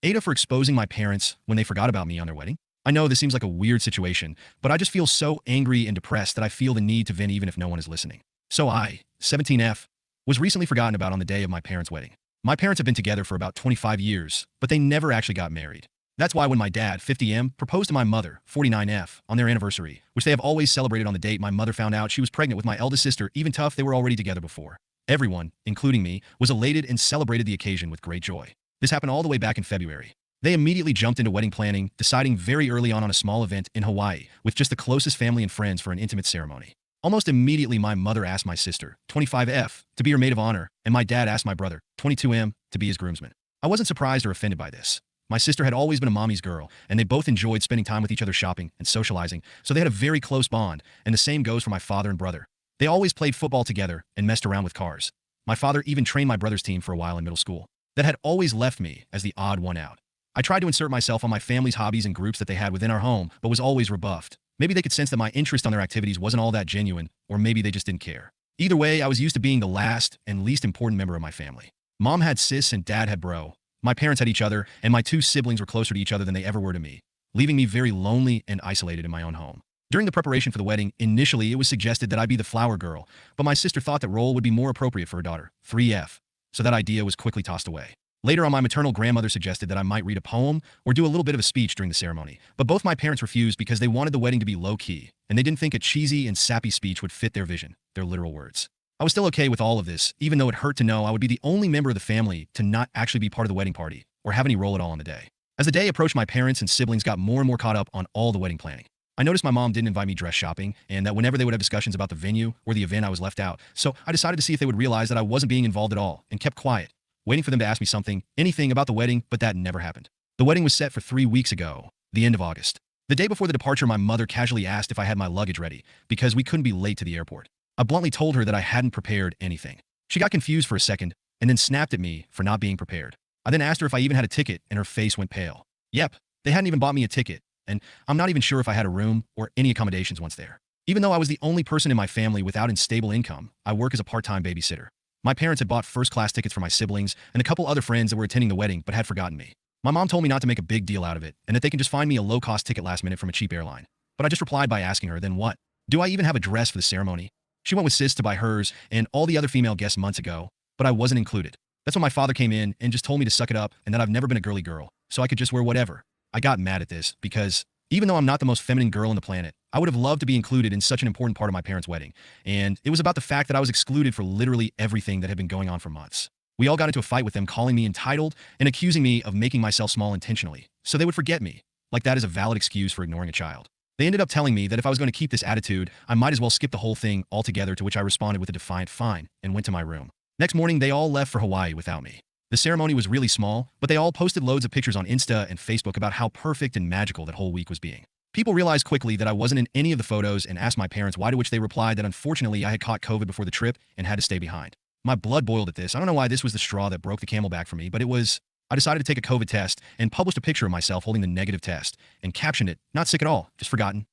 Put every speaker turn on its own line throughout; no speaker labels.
Ada for exposing my parents when they forgot about me on their wedding. I know this seems like a weird situation, but I just feel so angry and depressed that I feel the need to vent even if no one is listening. So I, 17F, was recently forgotten about on the day of my parents' wedding. My parents have been together for about 25 years, but they never actually got married. That's why when my dad, 50M, proposed to my mother, 49F, on their anniversary, which they have always celebrated on the date my mother found out she was pregnant with my eldest sister, even tough they were already together before. Everyone, including me, was elated and celebrated the occasion with great joy. This happened all the way back in February. They immediately jumped into wedding planning, deciding very early on a small event in Hawaii with just the closest family and friends for an intimate ceremony. Almost immediately, my mother asked my sister, 25F, to be her maid of honor, and my dad asked my brother, 22M, to be his groomsman. I wasn't surprised or offended by this. My sister had always been a mommy's girl, and they both enjoyed spending time with each other shopping and socializing, so they had a very close bond, and the same goes for my father and brother. They always played football together and messed around with cars. My father even trained my brother's team for a while in middle school. That had always left me as the odd one out. I tried to insert myself on my family's hobbies and groups that they had within our home, but was always rebuffed. Maybe they could sense that my interest on their activities wasn't all that genuine, or maybe they just didn't care. Either way, I was used to being the last and least important member of my family. Mom had sis and dad had bro. My parents had each other, and my two siblings were closer to each other than they ever were to me, leaving me very lonely and isolated in my own home. During the preparation for the wedding, initially it was suggested that I be the flower girl, but my sister thought that role would be more appropriate for her daughter, 3F, so that idea was quickly tossed away. Later on, my maternal grandmother suggested that I might read a poem or do a little bit of a speech during the ceremony, but both my parents refused because they wanted the wedding to be low-key, and they didn't think a cheesy and sappy speech would fit their vision, their literal words. I was still okay with all of this, even though it hurt to know I would be the only member of the family to not actually be part of the wedding party or have any role at all on the day. As the day approached, my parents and siblings got more and more caught up on all the wedding planning. I noticed my mom didn't invite me dress shopping, and that whenever they would have discussions about the venue or the event, I was left out, so I decided to see if they would realize that I wasn't being involved at all and kept quiet, waiting for them to ask me something, anything about the wedding, but that never happened. The wedding was set for 3 weeks ago, the end of August. The day before the departure, my mother casually asked if I had my luggage ready, because we couldn't be late to the airport. I bluntly told her that I hadn't prepared anything. She got confused for a second, and then snapped at me for not being prepared. I then asked her if I even had a ticket, and her face went pale. Yep, they hadn't even bought me a ticket, and I'm not even sure if I had a room or any accommodations once there. Even though I was the only person in my family without stable income, I work as a part-time babysitter. My parents had bought first-class tickets for my siblings and a couple other friends that were attending the wedding but had forgotten me. My mom told me not to make a big deal out of it, and that they can just find me a low-cost ticket last minute from a cheap airline. But I just replied by asking her, then what? Do I even have a dress for the ceremony? She went with sis to buy hers and all the other female guests months ago, but I wasn't included. That's when my father came in and just told me to suck it up and that I've never been a girly girl, so I could just wear whatever. I got mad at this because even though I'm not the most feminine girl on the planet, I would have loved to be included in such an important part of my parents' wedding, and it was about the fact that I was excluded for literally everything that had been going on for months. We all got into a fight with them, calling me entitled and accusing me of making myself small intentionally, so they would forget me, like that is a valid excuse for ignoring a child. They ended up telling me that if I was going to keep this attitude, I might as well skip the whole thing altogether, to which I responded with a defiant fine and went to my room. Next morning, they all left for Hawaii without me. The ceremony was really small, but they all posted loads of pictures on Insta and Facebook about how perfect and magical that whole week was being. People realized quickly that I wasn't in any of the photos and asked my parents why, to which they replied that unfortunately I had caught COVID before the trip and had to stay behind. My blood boiled at this. I don't know why this was the straw that broke the camel back for me, but it was. I decided to take a COVID test and published a picture of myself holding the negative test and captioned it, "Not sick at all, just forgotten."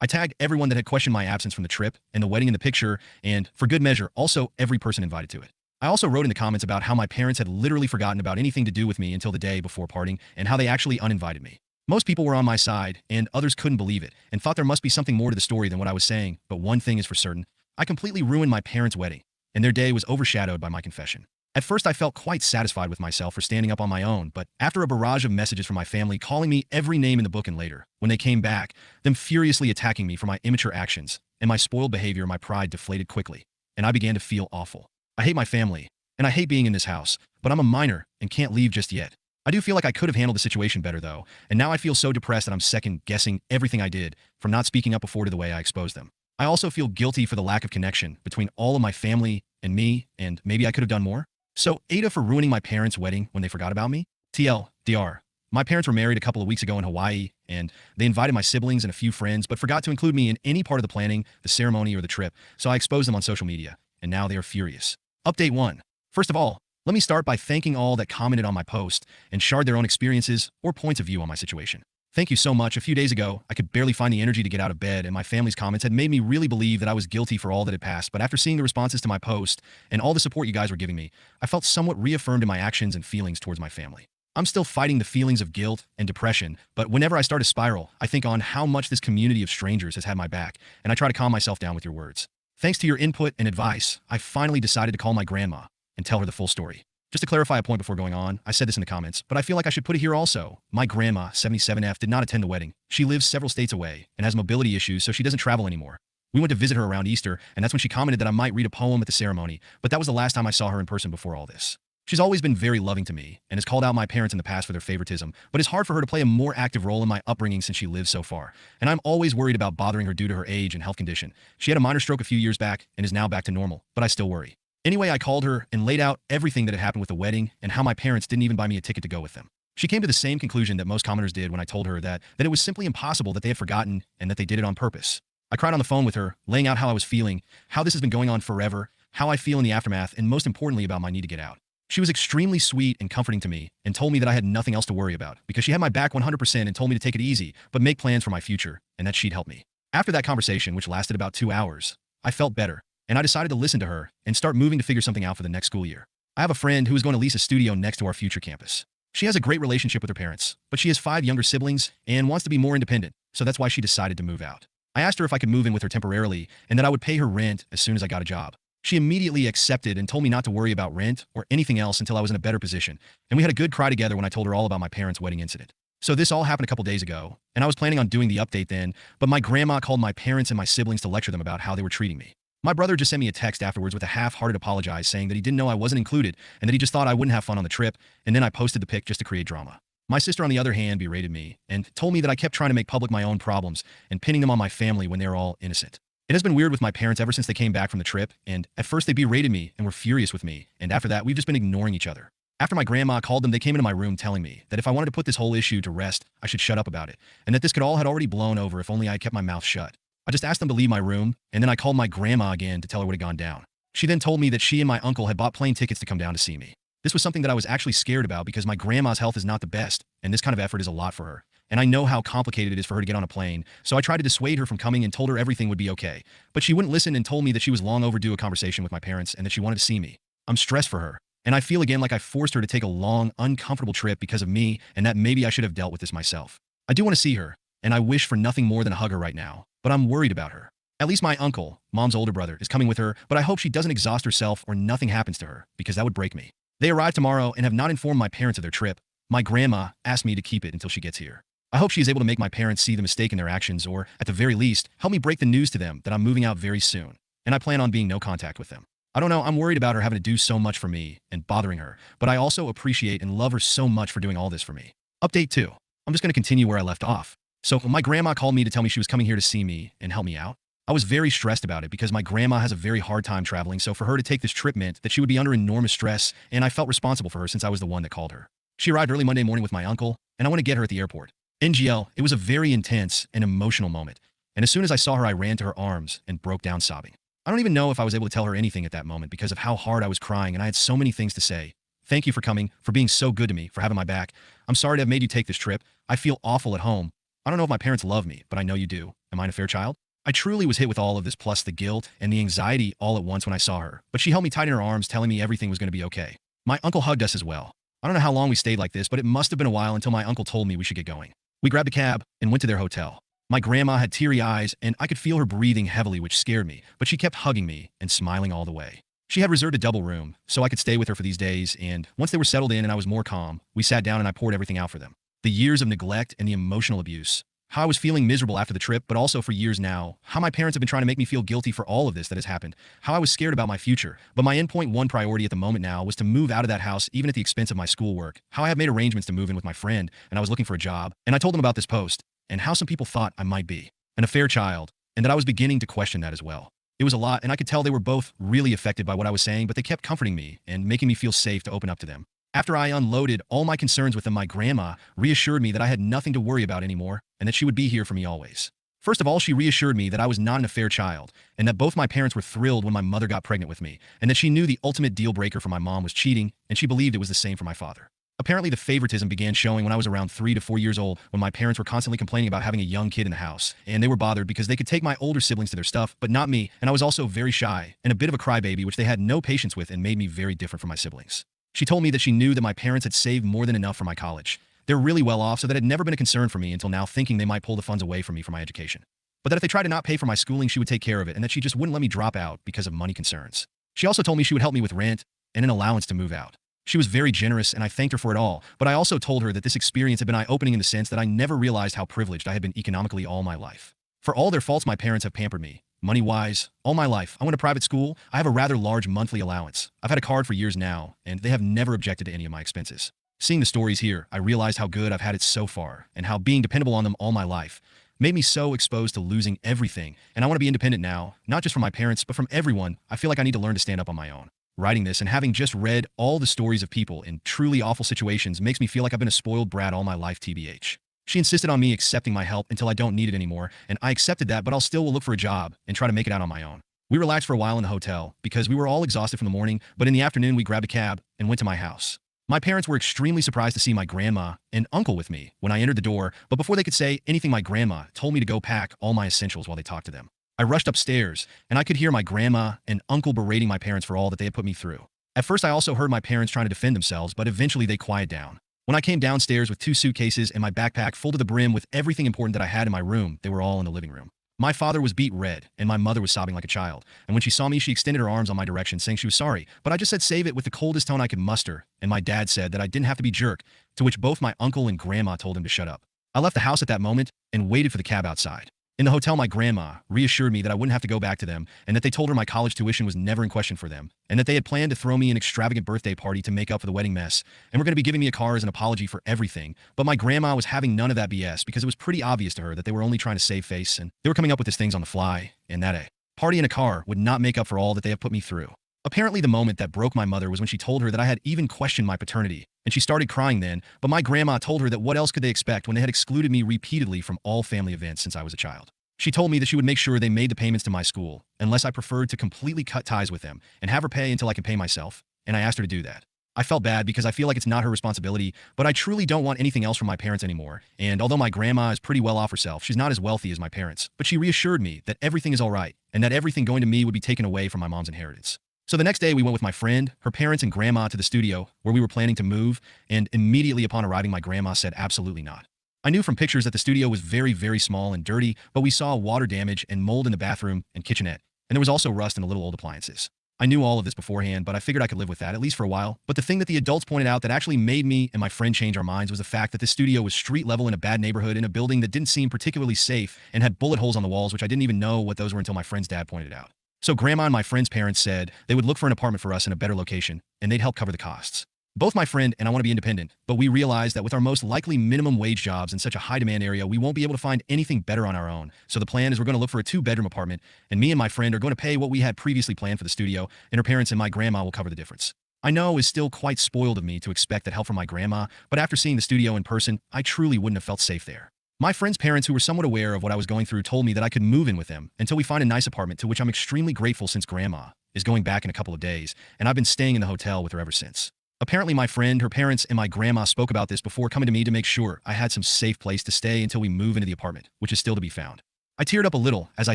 I tagged everyone that had questioned my absence from the trip and the wedding in the picture, and, for good measure, also every person invited to it. I also wrote in the comments about how my parents had literally forgotten about anything to do with me until the day before parting and how they actually uninvited me. Most people were on my side, and others couldn't believe it and thought there must be something more to the story than what I was saying, but one thing is for certain, I completely ruined my parents' wedding, and their day was overshadowed by my confession. At first, I felt quite satisfied with myself for standing up on my own, but after a barrage of messages from my family calling me every name in the book, and later, when they came back, them furiously attacking me for my immature actions and my spoiled behavior, my pride deflated quickly, and I began to feel awful. I hate my family, and I hate being in this house, but I'm a minor and can't leave just yet. I do feel like I could have handled the situation better, though, and now I feel so depressed that I'm second-guessing everything I did from not speaking up before to the way I exposed them. I also feel guilty for the lack of connection between all of my family and me, and maybe I could have done more. So, AITAH for ruining my parents' wedding when they forgot about me? TLDR. My parents were married a couple of weeks ago in Hawaii, and they invited my siblings and a few friends, but forgot to include me in any part of the planning, the ceremony, or the trip, so I exposed them on social media, and now they are furious. Update 1. First of all, let me start by thanking all that commented on my post and shared their own experiences or points of view on my situation. Thank you so much. A few days ago, I could barely find the energy to get out of bed, and my family's comments had made me really believe that I was guilty for all that had passed. But after seeing the responses to my post and all the support you guys were giving me, I felt somewhat reaffirmed in my actions and feelings towards my family. I'm still fighting the feelings of guilt and depression, but whenever I start a spiral, I think on how much this community of strangers has had my back, and I try to calm myself down with your words. Thanks to your input and advice, I finally decided to call my grandma and tell her the full story. Just to clarify a point before going on, I said this in the comments, but I feel like I should put it here also. My grandma, 77F, did not attend the wedding. She lives several states away and has mobility issues, so she doesn't travel anymore. We went to visit her around Easter, and that's when she commented that I might read a poem at the ceremony, but that was the last time I saw her in person before all this. She's always been very loving to me and has called out my parents in the past for their favoritism, but it's hard for her to play a more active role in my upbringing since she lives so far. And I'm always worried about bothering her due to her age and health condition. She had a minor stroke a few years back and is now back to normal, but I still worry. Anyway, I called her and laid out everything that had happened with the wedding and how my parents didn't even buy me a ticket to go with them. She came to the same conclusion that most commenters did when I told her that it was simply impossible that they had forgotten and that they did it on purpose. I cried on the phone with her, laying out how I was feeling, how this has been going on forever, how I feel in the aftermath, and most importantly about my need to get out. She was extremely sweet and comforting to me and told me that I had nothing else to worry about because she had my back 100% and told me to take it easy, but make plans for my future and that she'd help me. After that conversation, which lasted about 2 hours, I felt better and I decided to listen to her and start moving to figure something out for the next school year. I have a friend who is going to lease a studio next to our future campus. She has a great relationship with her parents, but she has 5 younger siblings and wants to be more independent, so that's why she decided to move out. I asked her if I could move in with her temporarily and that I would pay her rent as soon as I got a job. She immediately accepted and told me not to worry about rent or anything else until I was in a better position, and we had a good cry together when I told her all about my parents' wedding incident. So this all happened a couple days ago, and I was planning on doing the update then, but my grandma called my parents and my siblings to lecture them about how they were treating me. My brother just sent me a text afterwards with a half-hearted apologize saying that he didn't know I wasn't included and that he just thought I wouldn't have fun on the trip, and then I posted the pic just to create drama. My sister, on the other hand, berated me and told me that I kept trying to make public my own problems and pinning them on my family when they were all innocent. It has been weird with my parents ever since they came back from the trip, and at first they berated me and were furious with me, and after that we've just been ignoring each other. After my grandma called them, they came into my room telling me that if I wanted to put this whole issue to rest, I should shut up about it, and that this could all had already blown over if only I kept my mouth shut. I just asked them to leave my room, and then I called my grandma again to tell her what had gone down. She then told me that she and my uncle had bought plane tickets to come down to see me. This was something that I was actually scared about because my grandma's health is not the best, and this kind of effort is a lot for her. And I know how complicated it is for her to get on a plane, so I tried to dissuade her from coming and told her everything would be okay. But she wouldn't listen and told me that she was long overdue a conversation with my parents and that she wanted to see me. I'm stressed for her, and I feel again like I forced her to take a long, uncomfortable trip because of me, and that maybe I should have dealt with this myself. I do want to see her, and I wish for nothing more than to hug her right now, but I'm worried about her. At least my uncle, mom's older brother, is coming with her, but I hope she doesn't exhaust herself or nothing happens to her, because that would break me. They arrive tomorrow and have not informed my parents of their trip. My grandma asked me to keep it until she gets here. I hope she is able to make my parents see the mistake in their actions, or, at the very least, help me break the news to them that I'm moving out very soon, and I plan on being no contact with them. I don't know, I'm worried about her having to do so much for me and bothering her, but I also appreciate and love her so much for doing all this for me. Update 2. I'm just going to continue where I left off. So my grandma called me to tell me she was coming here to see me and help me out. I was very stressed about it because my grandma has a very hard time traveling, so for her to take this trip meant that she would be under enormous stress, and I felt responsible for her since I was the one that called her. She arrived early Monday morning with my uncle, and I went to get her at the airport. NGL, it was a very intense and emotional moment, and as soon as I saw her, I ran to her arms and broke down sobbing. I don't even know if I was able to tell her anything at that moment because of how hard I was crying, and I had so many things to say. Thank you for coming, for being so good to me, for having my back. I'm sorry to have made you take this trip. I feel awful at home. I don't know if my parents love me, but I know you do. Am I a fair child? I truly was hit with all of this, plus the guilt and the anxiety all at once when I saw her, but she held me tight in her arms, telling me everything was going to be okay. My uncle hugged us as well. I don't know how long we stayed like this, but it must have been a while until my uncle told me we should get going. We grabbed a cab and went to their hotel. My grandma had teary eyes, and I could feel her breathing heavily, which scared me, but she kept hugging me and smiling all the way. She had reserved a double room, so I could stay with her for these days, and once they were settled in and I was more calm, we sat down and I poured everything out for them. The years of neglect and the emotional abuse. How I was feeling miserable after the trip, but also for years now. How my parents have been trying to make me feel guilty for all of this that has happened. How I was scared about my future. But my endpoint one priority at the moment now was to move out of that house, even at the expense of my schoolwork. How I have made arrangements to move in with my friend, and I was looking for a job. And I told them about this post, and how some people thought I might be an affair child, and that I was beginning to question that as well. It was a lot, and I could tell they were both really affected by what I was saying, but they kept comforting me and making me feel safe to open up to them. After I unloaded all my concerns with them, my grandma reassured me that I had nothing to worry about anymore and that she would be here for me always. First of all, she reassured me that I was not an affair child and that both my parents were thrilled when my mother got pregnant with me and that she knew the ultimate deal breaker for my mom was cheating, and she believed it was the same for my father. Apparently, the favoritism began showing when I was around 3 to 4 years old, when my parents were constantly complaining about having a young kid in the house, and they were bothered because they could take my older siblings to their stuff, but not me, and I was also very shy and a bit of a crybaby, which they had no patience with and made me very different from my siblings. She told me that she knew that my parents had saved more than enough for my college. They're really well off, so that had never been a concern for me until now, thinking they might pull the funds away from me for my education. But that if they tried to not pay for my schooling, she would take care of it, and that she just wouldn't let me drop out because of money concerns. She also told me she would help me with rent and an allowance to move out. She was very generous, and I thanked her for it all, but I also told her that this experience had been eye-opening in the sense that I never realized how privileged I had been economically all my life. For all their faults, my parents have pampered me. Money-wise, all my life. I went to private school. I have a rather large monthly allowance. I've had a card for years now, and they have never objected to any of my expenses. Seeing the stories here, I realized how good I've had it so far, and how being dependable on them all my life made me so exposed to losing everything, and I want to be independent now, not just from my parents, but from everyone. I feel like I need to learn to stand up on my own. Writing this and having just read all the stories of people in truly awful situations makes me feel like I've been a spoiled brat all my life, TBH. She insisted on me accepting my help until I don't need it anymore, and I accepted that, but I'll still look for a job and try to make it out on my own. We relaxed for a while in the hotel because we were all exhausted from the morning, but in the afternoon we grabbed a cab and went to my house. My parents were extremely surprised to see my grandma and uncle with me when I entered the door, but before they could say anything, my grandma told me to go pack all my essentials while they talked to them. I rushed upstairs, and I could hear my grandma and uncle berating my parents for all that they had put me through. At first, I also heard my parents trying to defend themselves, but eventually they quieted down. When I came downstairs with 2 suitcases and my backpack full to the brim with everything important that I had in my room, they were all in the living room. My father was beet red, and my mother was sobbing like a child. And when she saw me, she extended her arms on my direction, saying she was sorry, but I just said save it with the coldest tone I could muster, and my dad said that I didn't have to be jerk, to which both my uncle and grandma told him to shut up. I left the house at that moment and waited for the cab outside. In the hotel, my grandma reassured me that I wouldn't have to go back to them, and that they told her my college tuition was never in question for them, and that they had planned to throw me an extravagant birthday party to make up for the wedding mess, and were going to be giving me a car as an apology for everything. But my grandma was having none of that BS, because it was pretty obvious to her that they were only trying to save face, and they were coming up with these things on the fly, and that a party in a car would not make up for all that they have put me through. Apparently, the moment that broke my mother was when she told her that I had even questioned my paternity, and she started crying then, but my grandma told her that what else could they expect when they had excluded me repeatedly from all family events since I was a child. She told me that she would make sure they made the payments to my school, unless I preferred to completely cut ties with them and have her pay until I can pay myself, and I asked her to do that. I felt bad because I feel like it's not her responsibility, but I truly don't want anything else from my parents anymore, and although my grandma is pretty well off herself, she's not as wealthy as my parents, but she reassured me that everything is all right, and that everything going to me would be taken away from my mom's inheritance. So the next day we went with my friend, her parents, and grandma to the studio where we were planning to move, and immediately upon arriving my grandma said absolutely not. I knew from pictures that the studio was very, very small and dirty, but we saw water damage and mold in the bathroom and kitchenette, and there was also rust in the little old appliances. I knew all of this beforehand, but I figured I could live with that, at least for a while. But the thing that the adults pointed out that actually made me and my friend change our minds was the fact that this studio was street level in a bad neighborhood in a building that didn't seem particularly safe and had bullet holes on the walls, which I didn't even know what those were until my friend's dad pointed it out. So grandma and my friend's parents said they would look for an apartment for us in a better location, and they'd help cover the costs. Both my friend and I want to be independent, but we realize that with our most likely minimum wage jobs in such a high demand area, we won't be able to find anything better on our own. So the plan is we're going to look for a 2-bedroom apartment, and me and my friend are going to pay what we had previously planned for the studio, and her parents and my grandma will cover the difference. I know it's still quite spoiled of me to expect that help from my grandma, but after seeing the studio in person, I truly wouldn't have felt safe there. My friend's parents, who were somewhat aware of what I was going through, told me that I could move in with them until we find a nice apartment, to which I'm extremely grateful since grandma is going back in a couple of days, and I've been staying in the hotel with her ever since. Apparently my friend, her parents, and my grandma spoke about this before coming to me to make sure I had some safe place to stay until we move into the apartment, which is still to be found. I teared up a little as I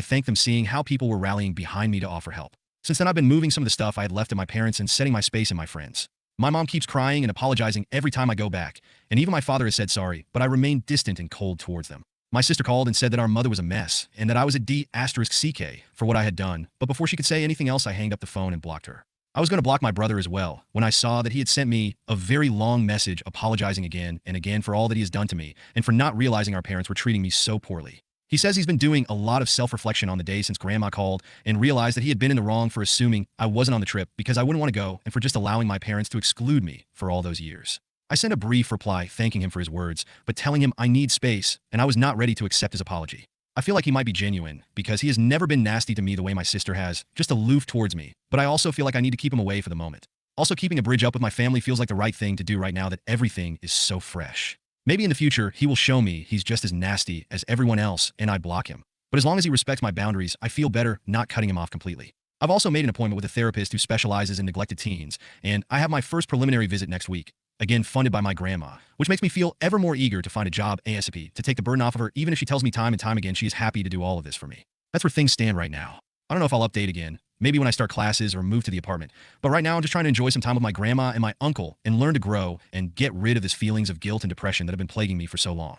thanked them, seeing how people were rallying behind me to offer help. Since then, I've been moving some of the stuff I had left at my parents and setting my space in my friends. My mom keeps crying and apologizing every time I go back, and even my father has said sorry, but I remain distant and cold towards them. My sister called and said that our mother was a mess and that I was a D***CK for what I had done, but before she could say anything else, I hanged up the phone and blocked her. I was going to block my brother as well when I saw that he had sent me a very long message apologizing again and again for all that he has done to me and for not realizing our parents were treating me so poorly. He says he's been doing a lot of self-reflection on the day since grandma called and realized that he had been in the wrong for assuming I wasn't on the trip because I wouldn't want to go, and for just allowing my parents to exclude me for all those years. I sent a brief reply thanking him for his words, but telling him I need space and I was not ready to accept his apology. I feel like he might be genuine because he has never been nasty to me the way my sister has, just aloof towards me, but I also feel like I need to keep him away for the moment. Also, keeping a bridge up with my family feels like the right thing to do right now that everything is so fresh. Maybe in the future, he will show me he's just as nasty as everyone else and I block him. But as long as he respects my boundaries, I feel better not cutting him off completely. I've also made an appointment with a therapist who specializes in neglected teens, and I have my first preliminary visit next week. Again, funded by my grandma, which makes me feel ever more eager to find a job ASAP to take the burden off of her, even if she tells me time and time again she is happy to do all of this for me. That's where things stand right now. I don't know if I'll update again. Maybe when I start classes or move to the apartment. But right now, I'm just trying to enjoy some time with my grandma and my uncle and learn to grow and get rid of these feelings of guilt and depression that have been plaguing me for so long.